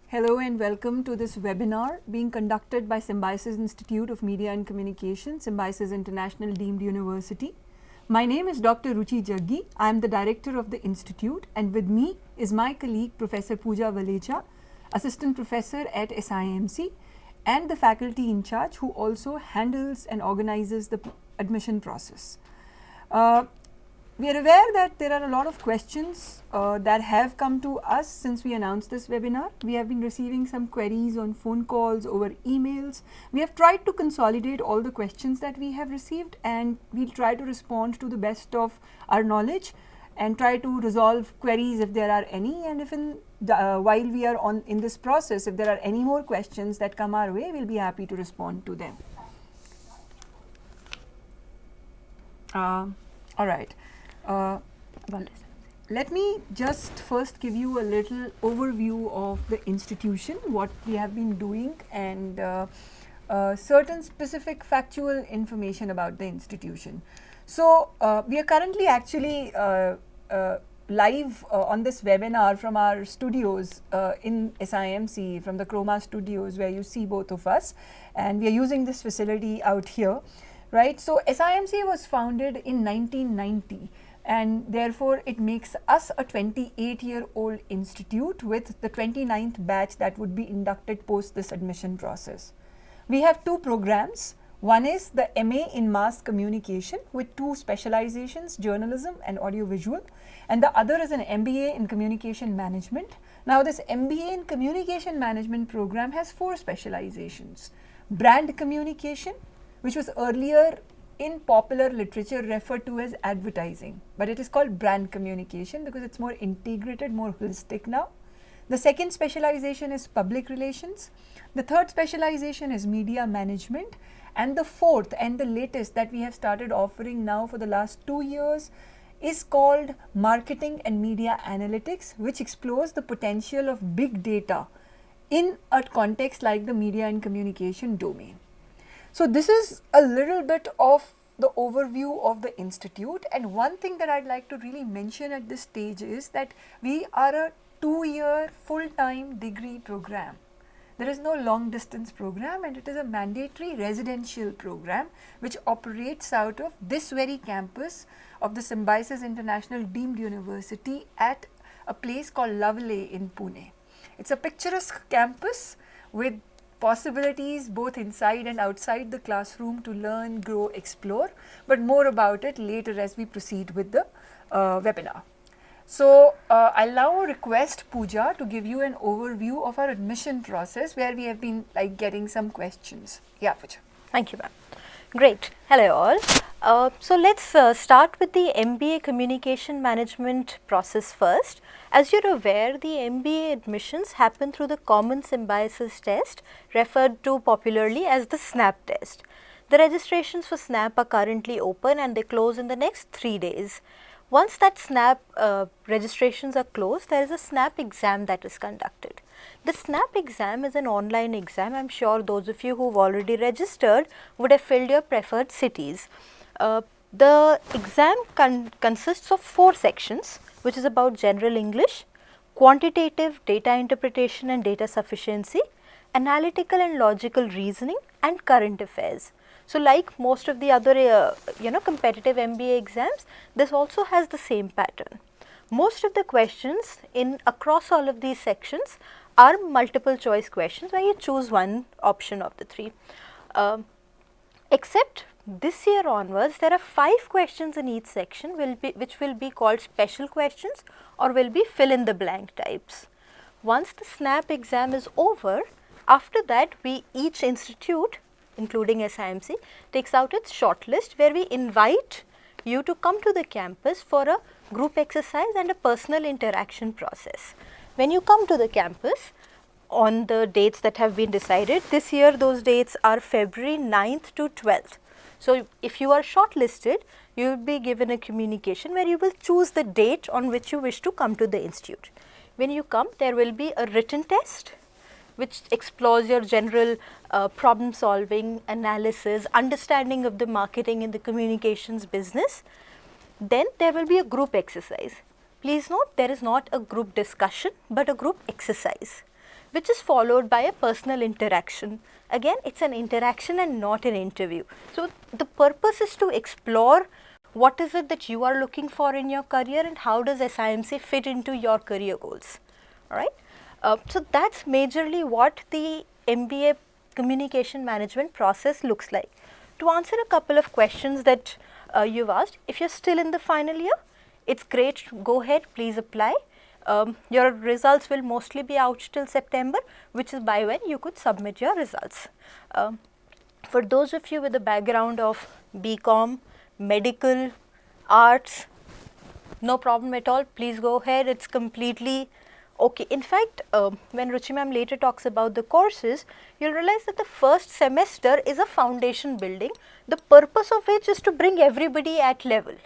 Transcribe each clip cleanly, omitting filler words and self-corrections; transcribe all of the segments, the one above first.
Hello and welcome to this webinar being conducted by Symbiosis Institute of Media and Communication, Symbiosis International Deemed University. My name is Dr. Ruchi Jaggi. I am the director of the institute, and with me is my colleague Professor Pooja Valecha, assistant professor at SIMC and the faculty in charge who also handles and organizes the admission process. We are aware that there are a lot of questions that have come to us since we announced this webinar. We have been receiving some queries on phone calls, over emails. We have tried to consolidate all the questions that we have received, and we'll try to respond to the best of our knowledge and try to resolve queries if there are any, and if while we are in this process, if there are any more questions that come our way, we'll be happy to respond to them. All right. Let me just first give you a little overview of the institution, what we have been doing, and certain specific factual information about the institution. So, we are currently actually live on this webinar from our studios in SIMC, from the Chroma studios, where you see both of us, and we are using this facility out here, right? So, SIMC was founded in 1990. And therefore, it makes us a 28-year-old institute with the 29th batch that would be inducted post this admission process. We have two programs. One is the MA in Mass Communication with two specializations, journalism and audiovisual, and the other is an MBA in Communication Management. Now, this MBA in Communication Management program has four specializations: brand communication, which was earlier in popular literature referred to as advertising, but it is called brand communication because it's more integrated, more holistic now. The second specialization is public relations. The third specialization is media management, and the fourth and the latest that we have started offering now for the last 2 years is called marketing and media analytics, which explores the potential of big data in a context like the media and communication domain. So, this is a little bit of the overview of the institute, and one thing that I'd like to really mention at this stage is that we are a 2-year full-time degree program. There is no long distance program, and it is a mandatory residential program which operates out of this very campus of the Symbiosis International Deemed University at a place called Lovely in Pune. It's a picturesque campus with possibilities both inside and outside the classroom to learn, grow, explore, but more about it later as we proceed with the webinar. So, I'll now request Pooja to give you an overview of our admission process, where we have been getting some questions. Yeah, Pooja. Thank you, ma'am. Great. Hello all. So, let's start with the MBA Communication Management process first. As you're aware, the MBA admissions happen through the Common Symbiosis Test, referred to popularly as the SNAP test. The registrations for SNAP are currently open and they close in the next 3 days. Once that SNAP registrations are closed, there is a SNAP exam that is conducted. The SNAP exam is an online exam. I'm sure those of you who've already registered would have filled your preferred cities. The exam consists of 4 sections, which is about general English, quantitative data interpretation and data sufficiency, analytical and logical reasoning, and current affairs. So, like most of the other competitive MBA exams, this also has the same pattern. Most of the questions across all of these sections are multiple choice questions where you choose one option of the 3. Except this year onwards, there are 5 questions in each section which will be called special questions or will be fill in the blank types. Once the SNAP exam is over, after that each institute, including SIMC, takes out its shortlist, where we invite you to come to the campus for a group exercise and a personal interaction process. When you come to the campus on the dates that have been decided, this year those dates are February 9th to 12th. So, if you are shortlisted, you will be given a communication where you will choose the date on which you wish to come to the institute. When you come, there will be a written test which explores your general problem solving, analysis, understanding of the marketing and the communications business. Then there will be a group exercise. Please note, there is not a group discussion but a group exercise, which is followed by a personal interaction. Again, it's an interaction and not an interview. So the purpose is to explore what is it that you are looking for in your career and how does SIMC fit into your career goals. All right. So that's majorly what the MBA communication management process looks like. To answer a couple of questions that you've asked, if you're still in the final year, it's great, go ahead, please apply. Your results will mostly be out till September, which is by when you could submit your results. For those of you with a background of BCom, medical, arts, no problem at all, please go ahead, it's completely okay. In fact, when Ruchi ma'am later talks about the courses, you'll realize that the first semester is a foundation building, the purpose of which is to bring everybody at level.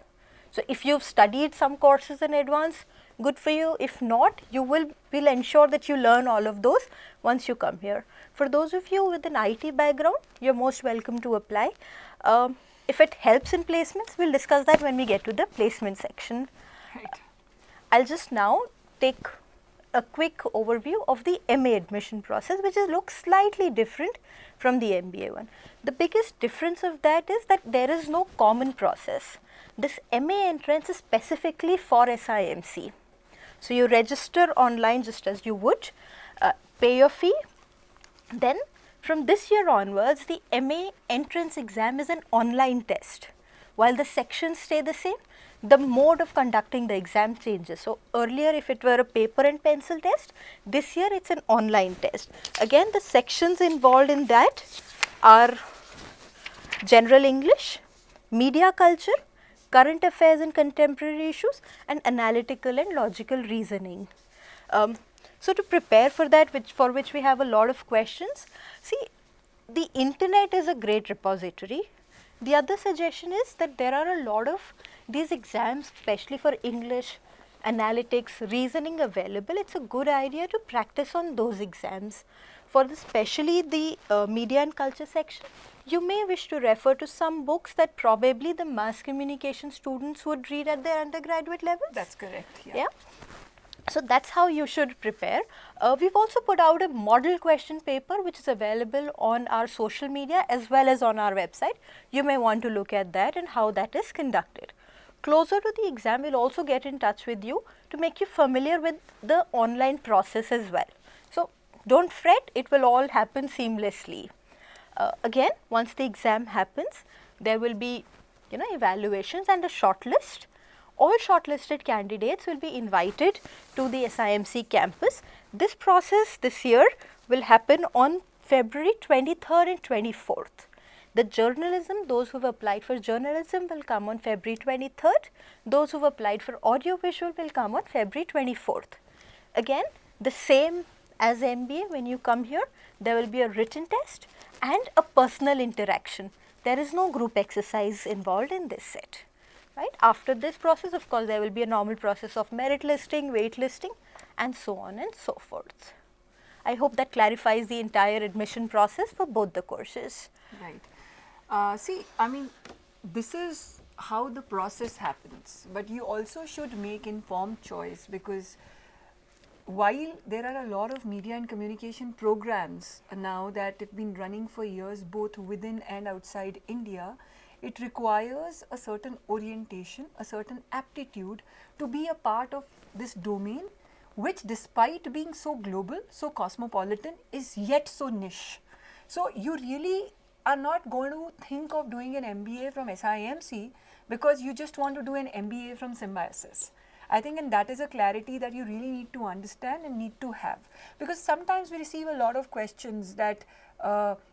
So if you've studied some courses in advance, good for you. If not, you will ensure that you learn all of those once you come here. For those of you with an IT background, you're most welcome to apply. If it helps in placements, we'll discuss that when we get to the placement section. Right. I'll just now take a quick overview of the MA admission process, which looks slightly different from the MBA one. The biggest difference of that is that there is no common process. This MA entrance is specifically for SIMC. So you register online just as you would, pay your fee. Then from this year onwards, the MA entrance exam is an online test. While the sections stay the same, the mode of conducting the exam changes. So earlier if it were a paper and pencil test, this year it's an online test. Again, the sections involved in that are general English, media culture, current affairs and contemporary issues, and analytical and logical reasoning. So to prepare for that, for which we have a lot of questions, see, the internet is a great repository. The other suggestion is that there are a lot of these exams, especially for English, analytics, reasoning available. It's a good idea to practice on those exams. For especially the media and culture section, you may wish to refer to some books that probably the mass communication students would read at their undergraduate levels. That's correct. Yeah. So that's how you should prepare. We've also put out a model question paper which is available on our social media as well as on our website. You may want to look at that and how that is conducted. Closer to the exam, we'll also get in touch with you to make you familiar with the online process as well. So don't fret, it will all happen seamlessly. Again, once the exam happens, there will be evaluations and a shortlist. All shortlisted candidates will be invited to the SIMC campus. This process this year will happen on February 23rd and 24th. The journalism, those who have applied for journalism will come on February 23rd. Those who have applied for audiovisual will come on February 24th. Again, the same as MBA, when you come here, there will be a written test and a personal interaction. There is no group exercise involved in this set. Right? After this process, of course, there will be a normal process of merit listing, wait listing, and so on and so forth. I hope that clarifies the entire admission process for both the courses. Right. See, I mean, this is how the process happens, but you also should make informed choice, because while there are a lot of media and communication programs now that have been running for years both within and outside India, it requires a certain orientation, a certain aptitude to be a part of this domain, which despite being so global, so cosmopolitan, is yet so niche. So you really are not going to think of doing an MBA from SIMC because you just want to do an MBA from Symbiosis. I think, and that is a clarity that you really need to understand and need to have, because sometimes we receive a lot of questions that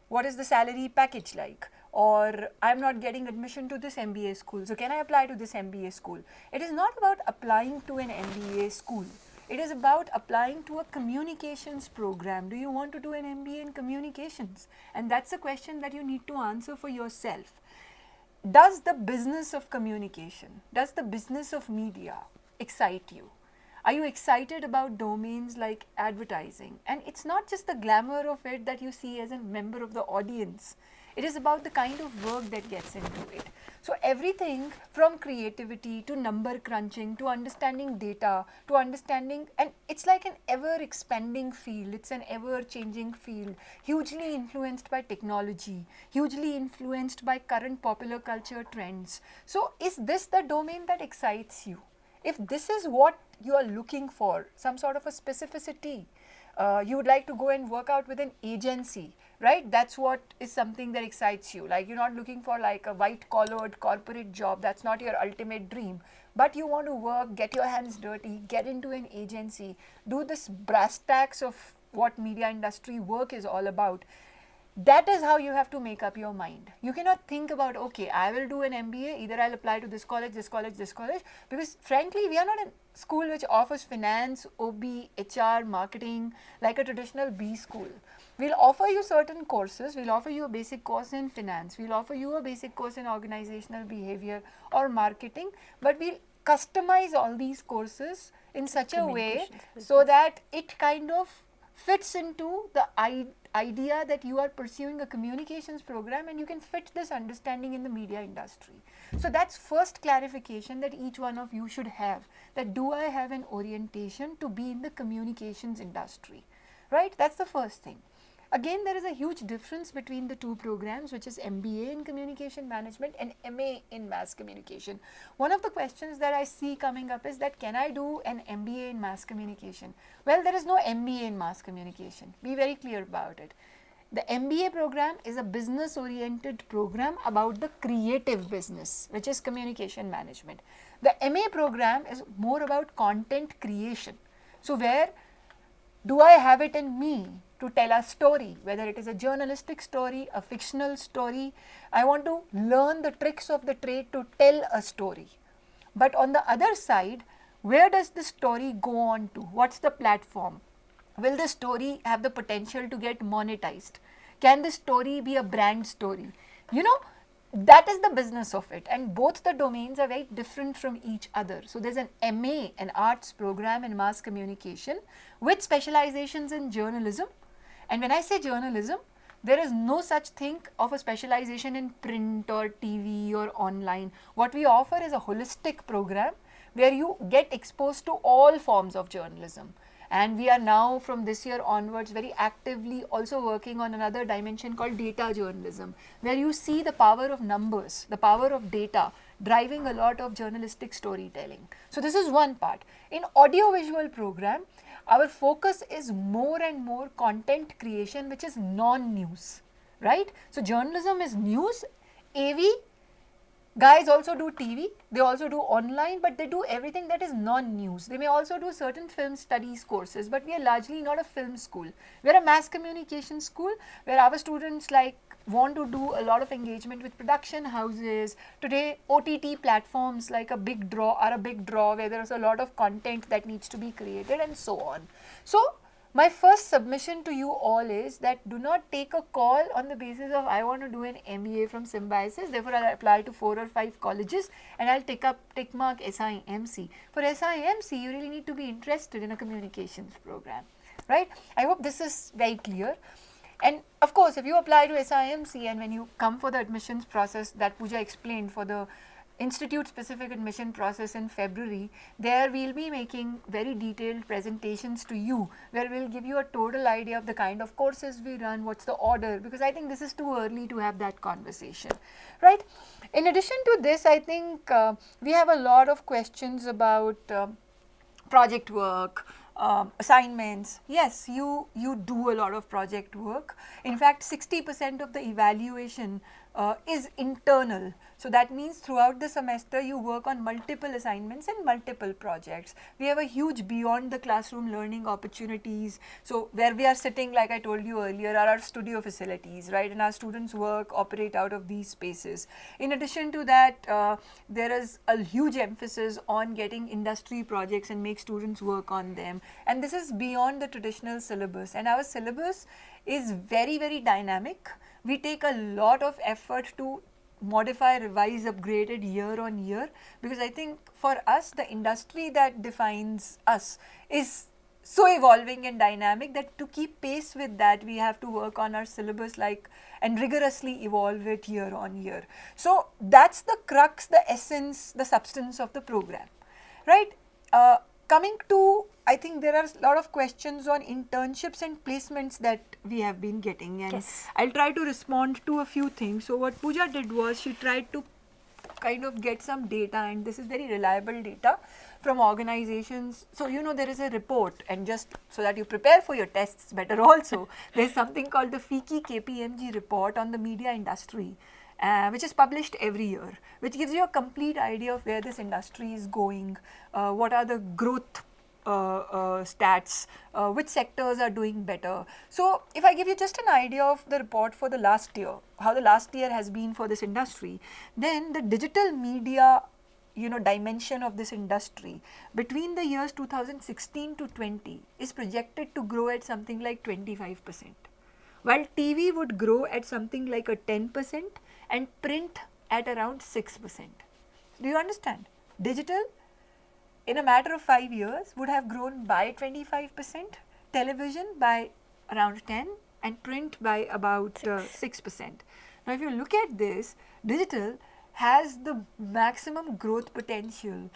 what is the salary package like, or I'm not getting admission to this MBA school, so can I apply to this MBA school? It is not about applying to an MBA school. It is about applying to a communications program. Do you want to do an MBA in communications? And that's a question that you need to answer for yourself. Does the business of communication, does the business of media excite you? Are you excited about domains like advertising? And it's not just the glamour of it that you see as a member of the audience. It is about the kind of work that gets into it. So everything from creativity to number crunching to understanding data to understanding, and it's like an ever expanding field, it's an ever changing field, hugely influenced by technology, hugely influenced by current popular culture trends. So is this the domain that excites you? If this is what you are looking for, some sort of a specificity, you would like to go and work out with an agency, right? That's what is something that excites you. Like, you're not looking for like a white collared corporate job, that's not your ultimate dream, but you want to work, get your hands dirty, get into an agency, do this brass tacks of what media industry work is all about. That is how you have to make up your mind. You cannot think about, okay, I will do an MBA, either I'll apply to this college, this college, this college, because frankly, we are not a school which offers finance, OB, HR, marketing, like a traditional B school. We'll offer you certain courses, we'll offer you a basic course in finance, we'll offer you a basic course in organizational behavior or marketing, but we'll customize all these courses in such a way so that it kind of fits into the idea that you are pursuing a communications program and you can fit this understanding in the media industry. So that's first clarification that each one of you should have, that do I have an orientation to be in the communications industry, right? That's the first thing. Again, there is a huge difference between the two programs, which is MBA in Communication Management and MA in Mass Communication. One of the questions that I see coming up is that, can I do an MBA in Mass Communication? Well, there is no MBA in Mass Communication. Be very clear about it. The MBA program is a business-oriented program about the creative business, which is Communication Management. The MA program is more about content creation. So where do I have it in me to tell a story, whether it is a journalistic story, a fictional story? I want to learn the tricks of the trade to tell a story. But on the other side, where does the story go on to? What's the platform? Will the story have the potential to get monetized? Can the story be a brand story? You know, that is the business of it, and both the domains are very different from each other. So there's an MA, an arts program in mass communication with specializations in journalism. And when I say journalism, there is no such thing of a specialization in print or TV or online. What we offer is a holistic program where you get exposed to all forms of journalism. And we are now, from this year onwards, very actively also working on another dimension called data journalism, where you see the power of numbers, the power of data driving a lot of journalistic storytelling. So this is one part. In audiovisual program, our focus is more and more content creation, which is non-news, right? So journalism is news, AV, guys also do TV, they also do online, but they do everything that is non-news. They may also do certain film studies courses, but we are largely not a film school. We are a mass communication school where our students want to do a lot of engagement with production houses. Today, OTT platforms like a big draw are a big draw where there is a lot of content that needs to be created and so on. So my first submission to you all is that do not take a call on the basis of, I want to do an MBA from Symbiosis, therefore I'll apply to 4 or 5 colleges and I'll tick mark SIMC. For SIMC, you really need to be interested in a communications program, right? I hope this is very clear. And of course, if you apply to SIMC and when you come for the admissions process that Pooja explained for the institute specific admission process in February, there we'll be making very detailed presentations to you where we'll give you a total idea of the kind of courses we run, what's the order, because I think this is too early to have that conversation, right? In addition to this, I think we have a lot of questions about project work, assignments. Yes, you do a lot of project work. In fact, 60% of the evaluation is internal. So that means throughout the semester you work on multiple assignments and multiple projects. We have a huge beyond the classroom learning opportunities. So where we are sitting, like I told you earlier, are our studio facilities, right? And our students operate out of these spaces. In addition to that, there is a huge emphasis on getting industry projects and make students work on them. And this is beyond the traditional syllabus. And our syllabus is very, very dynamic. We take a lot of effort to modify, revise, upgrade it year on year, because I think for us, the industry that defines us is so evolving and dynamic that to keep pace with that, we have to work on our syllabus and rigorously evolve it year on year. So that's the crux, the essence, the substance of the program, right? Coming to, I think there are a lot of questions on internships and placements that we have been getting, and Yes. I'll try to respond to a few things. So what Pooja did was she tried to kind of get some data, and this is very reliable data from organizations. So there is a report, and just so that you prepare for your tests better also, there's something called the FICCI KPMG report on the media industry, which is published every year, which gives you a complete idea of where this industry is going, what are the growth stats, which sectors are doing better. So if I give you just an idea of the report for the last year, how the last year has been for this industry, then the digital media dimension of this industry between the years 2016 to 20 is projected to grow at something like 25%, while TV would grow at something like a 10% and print at around 6%. Do you understand? Digital in a matter of 5 years would have grown by 25%, television by around 10, and print by about 6%. Now if you look at this, digital has the maximum growth potential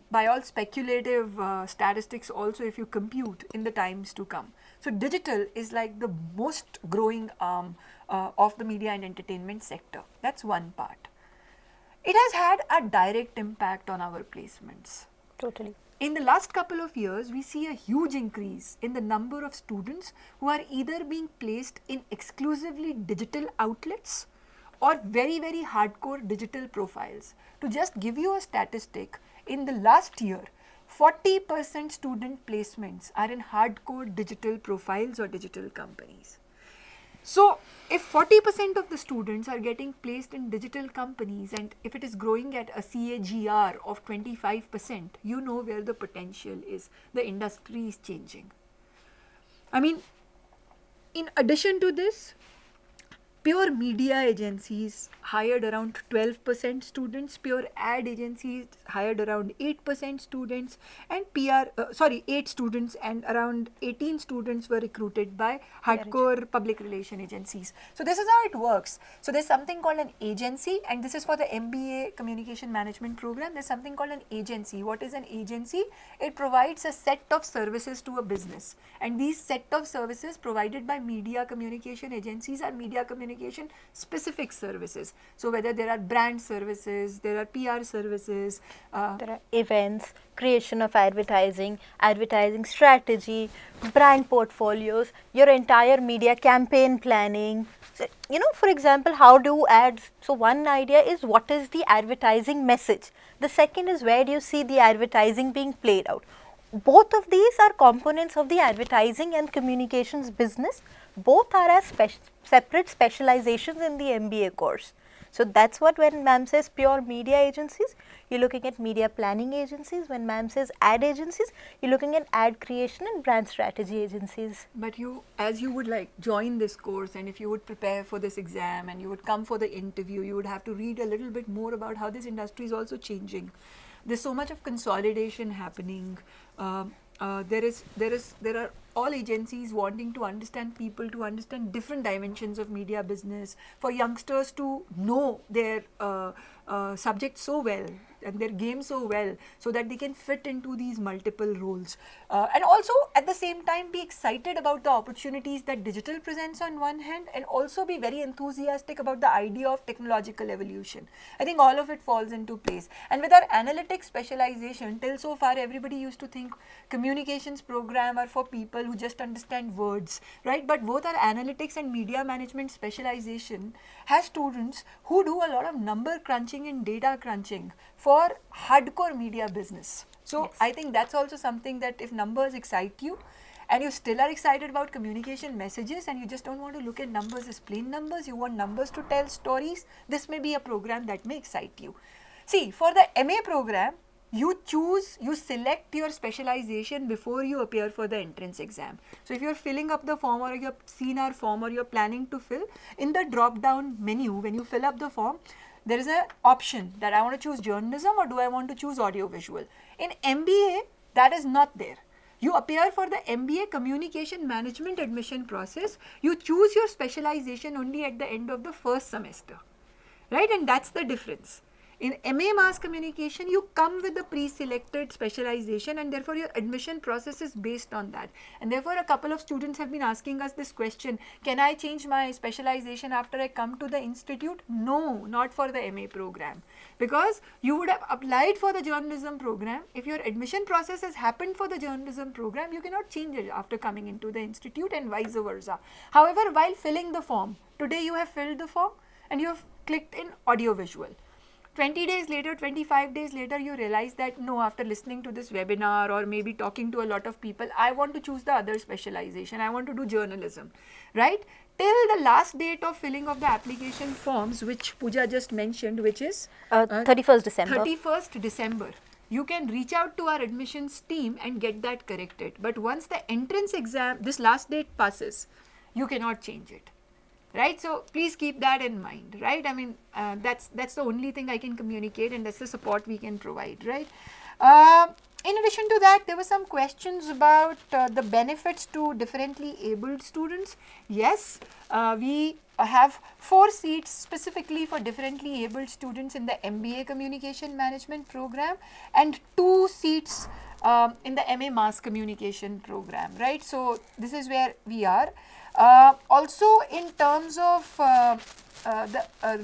by all speculative statistics also, if you compute in the times to come. So digital is like the most growing arm of the media and entertainment sector. That's one part. It has had a direct impact on our placements. Totally. In the last couple of years, we see a huge increase in the number of students who are either being placed in exclusively digital outlets or very, very hardcore digital profiles. To just give you a statistic, in the last year, 40% student placements are in hardcore digital profiles or digital companies. So if 40% of the students are getting placed in digital companies, and if it is growing at a CAGR of 25%, you know where the potential is. The industry is changing. I mean, in addition to this, pure media agencies hired around 12% students, pure ad agencies hired around 8% students, and 8 students, and around 18 students were recruited by hardcore public relation agencies. So this is how it works. So there's something called an agency, and this is for the MBA Communication Management program. There's something called an agency. What is an agency? It provides a set of services to a business, and these set of services provided by media communication agencies are media communication specific services. So whether there are brand services, there are PR services, there are events, creation of advertising, advertising strategy, brand portfolios, your entire media campaign planning. So, for example, how do ads? So one idea is what is the advertising message. The second is where do you see the advertising being played out. Both of these are components of the advertising and communications business. Both are as separate specializations in the MBA course. So that's what when ma'am says pure media agencies, you're looking at media planning agencies. When ma'am says ad agencies, you're looking at ad creation and brand strategy agencies. But as you would join this course, and if you would prepare for this exam and you would come for the interview, you would have to read a little bit more about how this industry is also changing. There's so much of consolidation happening. There are all agencies wanting to understand people, to understand different dimensions of media business, for youngsters to know their subject so well and their game so well, so that they can fit into these multiple roles, and also at the same time be excited about the opportunities that digital presents on one hand, and also be very enthusiastic about the idea of technological evolution. I think all of it falls into place. And with our analytics specialization, till so far everybody used to think communications program are for people who just understand words, right? But both our analytics and media management specialization has students who do a lot of number crunching and data crunching for hardcore media business. So Yes. I think that's also something that if numbers excite you, and you still are excited about communication messages, and you just don't want to look at numbers as plain numbers, you want numbers to tell stories, this may be a program that may excite you. See, for the MA program, you select your specialization before you appear for the entrance exam. So if you're filling up the form, or you've seen our form, or you're planning to fill, in the drop down menu, when you fill up the form, there is an option that I want to choose journalism or do I want to choose audio visual. In MBA, that is not there. You appear for the MBA Communication Management admission process. You choose your specialization only at the end of the first semester, right? And that's the difference. In MA Mass Communication, you come with a pre-selected specialization, and therefore your admission process is based on that. And therefore a couple of students have been asking us this question, can I change my specialization after I come to the institute? No, not for the MA program, because you would have applied for the journalism program. If your admission process has happened for the journalism program, you cannot change it after coming into the institute, and vice versa. However, while filling the form, today you have filled the form and you have clicked in audiovisual. 20 days later, 25 days later, you realize that no, after listening to this webinar or maybe talking to a lot of people, I want to choose the other specialization. I want to do journalism, right? Till the last date of filling of the application forms, which Pooja just mentioned, which is 31st December. 31st December. You can reach out to our admissions team and get that corrected. But once the entrance exam, this last date passes, you cannot change it. Right, so please keep that in mind, right? I mean, that's the only thing I can communicate, and that's the support we can provide, right? In addition to that, there were some questions about the benefits to differently abled students. Yes, we have 4 seats specifically for differently abled students in the MBA Communication Management program, and 2 seats in the MA Mass Communication program, right? So this is where we are. Also, in terms of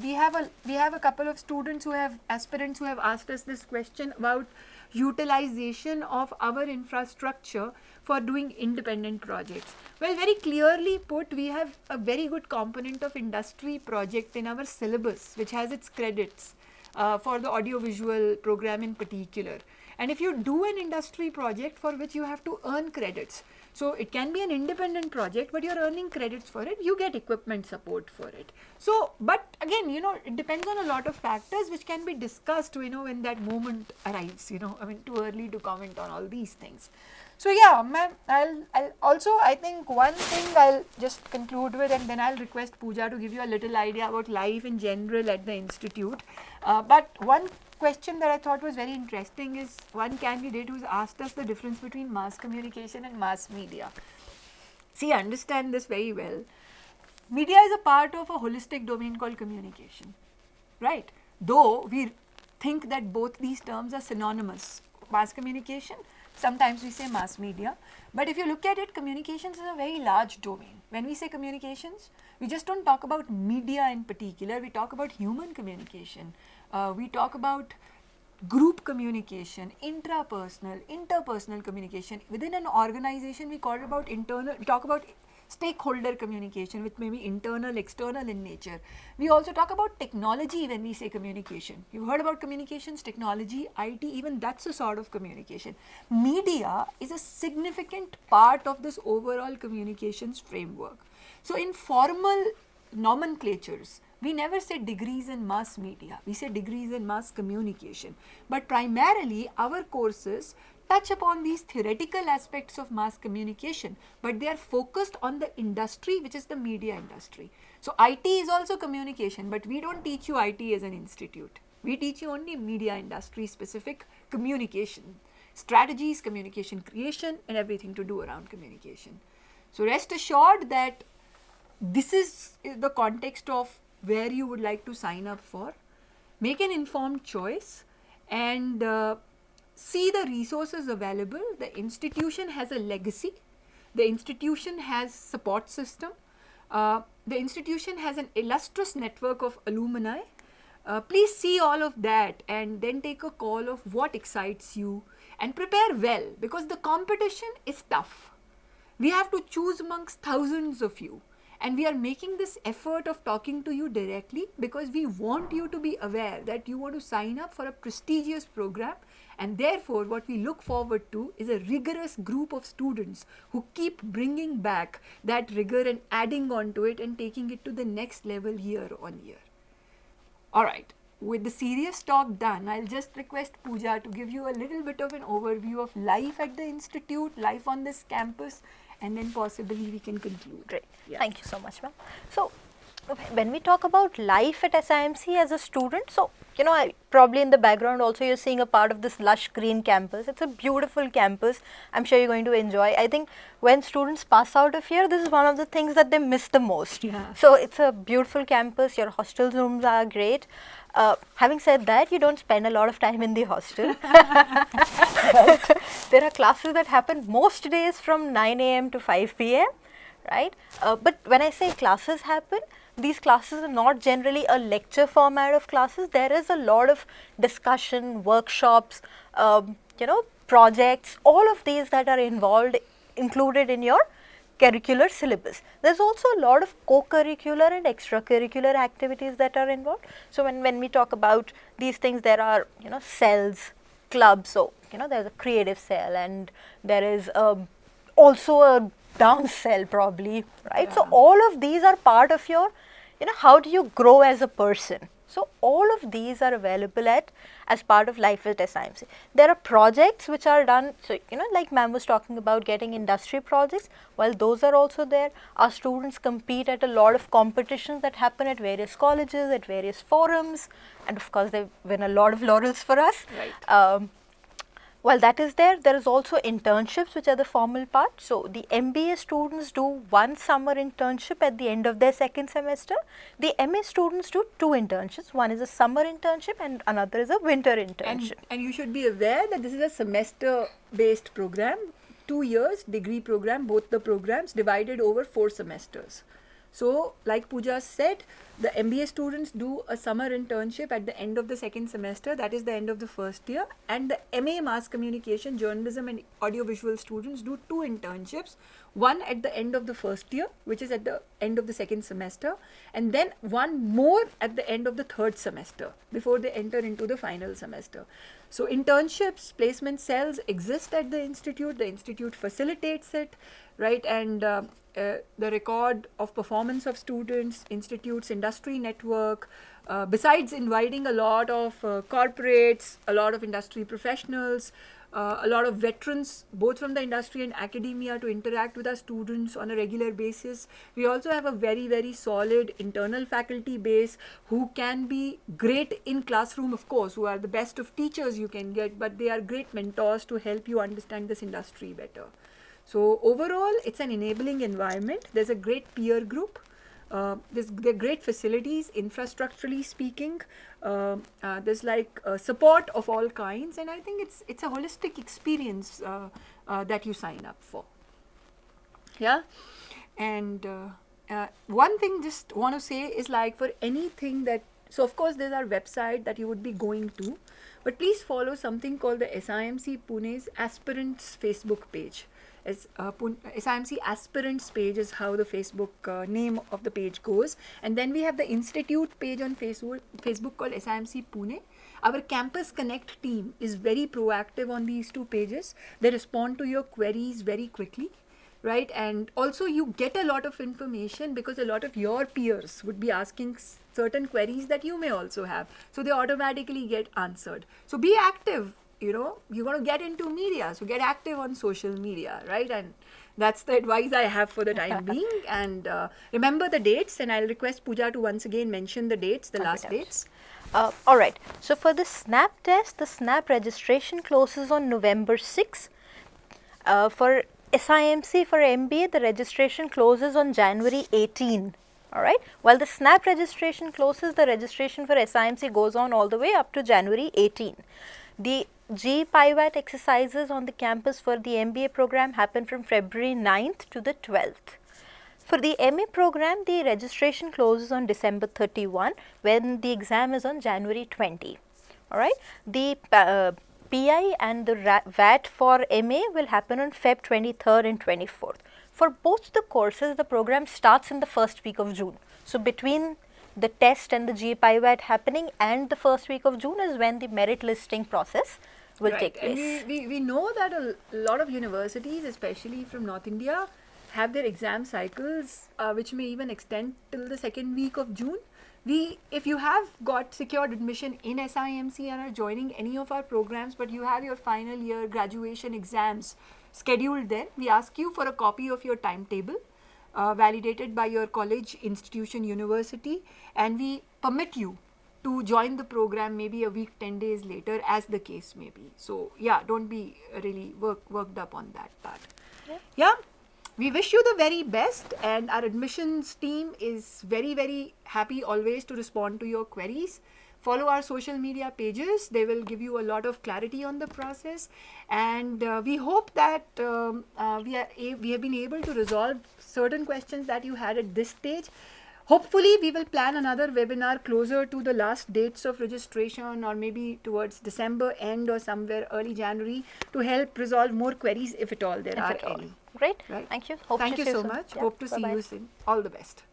we have a couple of students who have aspirants who have asked us this question about utilization of our infrastructure for doing independent projects. Well, very clearly put, we have a very good component of industry project in our syllabus, which has its credits for the audiovisual program in particular. And if you do an industry project for which you have to earn credits, so it can be an independent project, but you're earning credits for it, you get equipment support for it. So, but again, you know, it depends on a lot of factors which can be discussed, you know, when that moment arrives, you know, I mean, too early to comment on all these things. So yeah, ma'am, I'll also, I think one thing I'll just conclude with, and then I'll request Pooja to give you a little idea about life in general at the institute. But one question that I thought was very interesting is one candidate who's asked us the difference between mass communication and mass media. See, understand this very well. Media is a part of a holistic domain called communication, right? Though we think that both these terms are synonymous. Mass communication, sometimes we say mass media, but if you look at it, communications is a very large domain. When we say communications, we just don't talk about media in particular, we talk about human communication. We talk about group communication, intrapersonal, interpersonal communication. Within an organization, we talk about stakeholder communication, which may be internal, external in nature. We also talk about technology when we say communication. You've heard about communications, technology, IT, even that's a sort of communication. Media is a significant part of this overall communications framework. So in formal nomenclatures, we never say degrees in mass media, we say degrees in mass communication. But primarily our courses touch upon these theoretical aspects of mass communication, but they are focused on the industry, which is the media industry. So IT is also communication, but we don't teach you IT as an institute. We teach you only media industry specific communication, strategies, communication creation, and everything to do around communication. So rest assured that this is the context of where you would like to sign up for. Make an informed choice and see the resources available. The institution has a legacy. The institution has support system. The institution has an illustrious network of alumni. Please see all of that and then take a call of what excites you and prepare well, because the competition is tough. We have to choose amongst thousands of you. And we are making this effort of talking to you directly because we want you to be aware that you want to sign up for a prestigious program, and therefore what we look forward to is a rigorous group of students who keep bringing back that rigor and adding on to it and taking it to the next level year on year. Alright, with the serious talk done, I'll just request Pooja to give you a little bit of an overview of life at the institute, life on this campus, and then possibly we can conclude. Great. Yeah. Thank you so much, ma'am. So, when we talk about life at SIMC as a student, so probably in the background also you're seeing a part of this lush green campus. It's a beautiful campus. I'm sure you're going to enjoy. I think when students pass out of here, this is one of the things that they miss the most. Yeah. So it's a beautiful campus. Your hostel rooms are great. Having said that, you don't spend a lot of time in the hostel. There are classes that happen most days from 9 a.m. to 5 p.m. right? But when I say classes happen, these classes are not generally a lecture format of classes. There is a lot of discussion, workshops, projects, all of these that are included in your curricular syllabus. There's also a lot of co-curricular and extracurricular activities that are involved. So when we talk about these things, there are cells, clubs. So there's a creative cell, and there is also a dance cell probably, right? Yeah. So all of these are part of your how do you grow as a person. So all of these are available as part of life at SIMC. There are projects which are done, so like ma'am was talking about getting industry projects. While those are also there, our students compete at a lot of competitions that happen at various colleges, at various forums, and of course they win a lot of laurels for us. Right. While that is there, there is also internships, which are the formal part. So the MBA students do one summer internship at the end of their second semester. The MA students do two internships. One is a summer internship and another is a winter internship. And you should be aware that this is a semester based program, 2 years degree program, both the programs divided over 4 semesters. So like Pooja said, the MBA students do a summer internship at the end of the second semester, that is the end of the first year, and the MA Mass Communication, Journalism and Audiovisual students do 2 internships, one at the end of the first year, which is at the end of the second semester, and then one more at the end of the third semester before they enter into the final semester. So internships, placement cells exist at the institute facilitates it, right? And the record of performance of students, institutes, industry network, besides inviting a lot of corporates, a lot of industry professionals, a lot of veterans, both from the industry and academia, to interact with our students on a regular basis. We also have a very, very solid internal faculty base who can be great in classroom, of course, who are the best of teachers you can get, but they are great mentors to help you understand this industry better. So overall, it's an enabling environment. There's a great peer group. There are great facilities, infrastructurally speaking. There's like support of all kinds, and I think it's a holistic experience that you sign up for. Yeah, and one thing just want to say is, like, for anything that, so of course there's our website that you would be going to, but please follow something called the SIMC Pune's Aspirants Facebook page. SIMC Aspirants page is how the Facebook name of the page goes, and then we have the institute page on Facebook called SIMC Pune. Our Campus Connect team is very proactive on these 2 pages. They respond to your queries very quickly, right? And also you get a lot of information because a lot of your peers would be asking certain queries that you may also have, so they automatically get answered. So be active. You're going to get into media, so get active on social media, right? And that's the advice I have for the time being. And remember the dates, and I'll request Pooja to once again mention the dates, the last dates. All right. So for the SNAP test, the SNAP registration closes on November 6. For SIMC, for MBA, the registration closes on January 18. All right. While the SNAP registration closes, the registration for SIMC goes on all the way up to January 18. The GPIVAT exercises on the campus for the MBA program happen from February 9th to the 12th. For the MA program, the registration closes on December 31, when the exam is on January 20. All right. The PI and the VAT for MA will happen on Feb 23rd and 24th. For both the courses, the program starts in the first week of June. So between the test and the GPIVAT happening and the first week of June is when the merit listing process will take place. And we know that a lot of universities, especially from North India, have their exam cycles which may even extend till the second week of June. If you have got secured admission in SIMC and are joining any of our programs, but you have your final year graduation exams scheduled then, we ask you for a copy of your timetable. validated by your college, institution, university, and we permit you to join the program maybe a week, 10 days later, as the case may be. So yeah, don't be really worked up on that part. Yeah. We wish you the very best, and our admissions team is very, very happy always to respond to your queries. Follow our social media pages. They will give you a lot of clarity on the process, and we hope that we have been able to resolve certain questions that you had at this stage. Hopefully, we will plan another webinar closer to the last dates of registration, or maybe towards December end or somewhere early January, to help resolve more queries if at all there are any. Great. Right. Thank you. Thank you so much. Yeah. Hope to see Bye-bye. you soon. All the best.